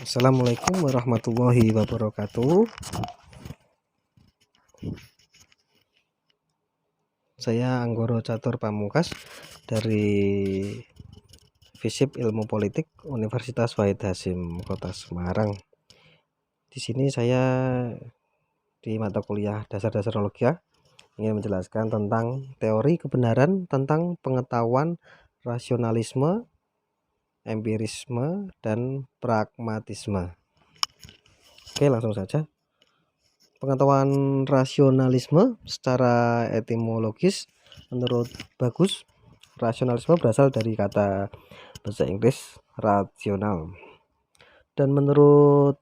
Assalamualaikum warahmatullahi wabarakatuh. Saya Anggoro Catur Pamungkas dari FISIP Ilmu Politik Universitas Wahid Hasyim Kota Semarang. Di sini saya di mata kuliah Dasar-Dasar Logika ingin menjelaskan tentang teori kebenaran tentang pengetahuan rasionalisme, empirisme, dan pragmatisme. Oke, langsung saja. Pengetahuan rasionalisme secara etimologis menurut Bagus, rasionalisme berasal dari kata bahasa Inggris rasional. Dan menurut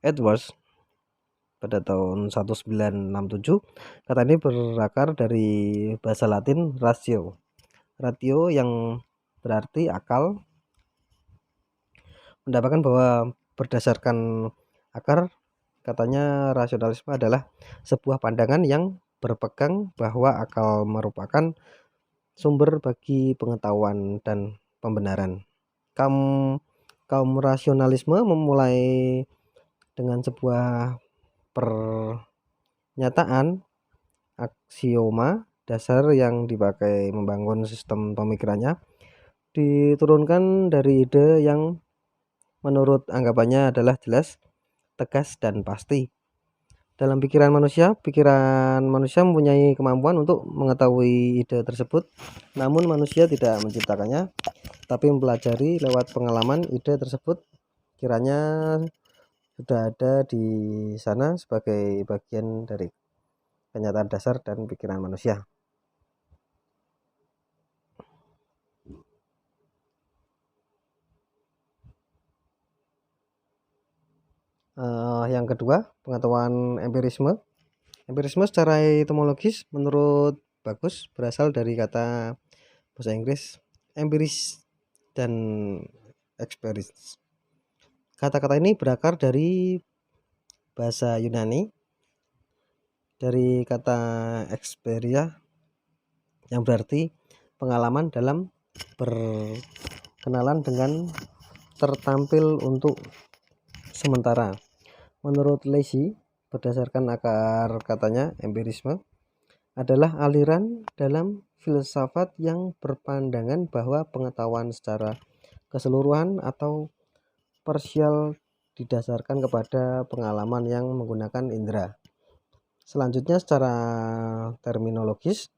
Edwards pada tahun 1967, kata ini berakar dari bahasa Latin ratio. Ratio yang berarti akal, mendapatkan bahwa berdasarkan akar, katanya rasionalisme adalah sebuah pandangan yang berpegang bahwa akal merupakan sumber bagi pengetahuan dan pembenaran. Kaum rasionalisme memulai dengan sebuah pernyataan aksioma dasar yang dipakai membangun sistem pemikirannya, diturunkan dari ide yang menurut anggapannya adalah jelas, tegas, dan pasti. Dalam pikiran manusia mempunyai kemampuan untuk mengetahui ide tersebut, namun manusia tidak menciptakannya, tapi mempelajari lewat pengalaman ide tersebut kiranya sudah ada di sana sebagai bagian dari kenyataan dasar dan pikiran manusia. Yang kedua, pengetahuan empirisme. Empirisme secara etimologis menurut Bagus berasal dari kata bahasa Inggris empiris dan experience. Kata-kata ini berakar dari bahasa Yunani dari kata experia yang berarti pengalaman dalam berkenalan dengan tertampil untuk sementara. Menurut Leahy, berdasarkan akar katanya, empirisme adalah aliran dalam filsafat yang berpandangan bahwa pengetahuan secara keseluruhan atau parsial didasarkan kepada pengalaman yang menggunakan indera. Selanjutnya, secara terminologis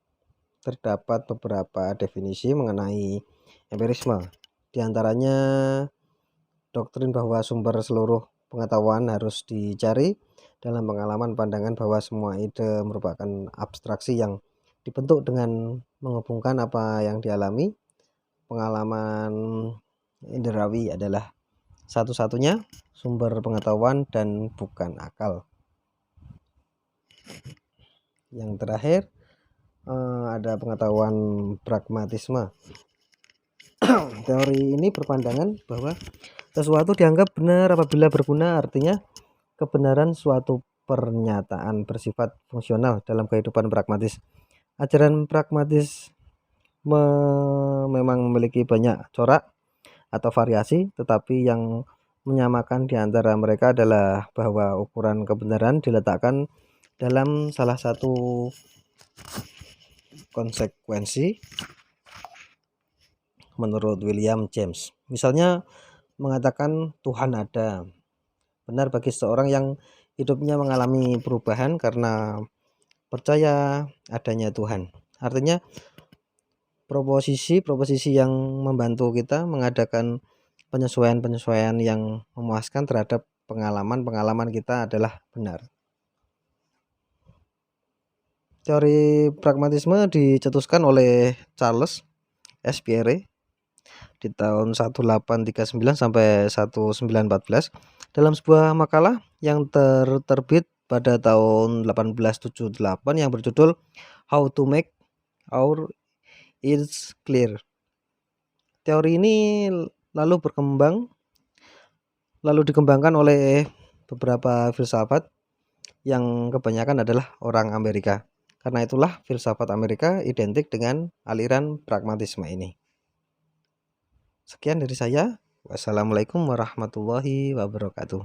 terdapat beberapa definisi mengenai empirisme. Di antaranya doktrin bahwa sumber seluruh pengetahuan harus dicari dalam pengalaman, pandangan bahwa semua ide merupakan abstraksi yang dibentuk dengan menghubungkan apa yang dialami. Pengalaman inderawi adalah satu-satunya sumber pengetahuan dan bukan akal. Yang terakhir ada pengetahuan pragmatisme. Teori ini berpandangan bahwa sesuatu dianggap benar apabila berguna, artinya kebenaran suatu pernyataan bersifat fungsional dalam kehidupan pragmatis. Ajaran pragmatis memang memiliki banyak corak atau variasi, tetapi yang menyamakan di antara mereka adalah bahwa ukuran kebenaran diletakkan dalam salah satu konsekuensi menurut William James. Misalnya mengatakan Tuhan ada. Benar bagi seseorang yang hidupnya mengalami perubahan karena percaya adanya Tuhan. Artinya proposisi yang membantu kita mengadakan penyesuaian yang memuaskan terhadap pengalaman kita adalah benar. Teori pragmatisme dicetuskan oleh Charles S. Pierre di tahun 1839 sampai 1914 dalam sebuah makalah yang terbit pada tahun 1878 yang berjudul How to Make Our It's Clear. Teori ini lalu dikembangkan oleh beberapa filsafat yang kebanyakan adalah orang Amerika. Karena itulah filsafat Amerika identik dengan aliran pragmatisme ini. Sekian dari saya. Wassalamualaikum warahmatullahi wabarakatuh.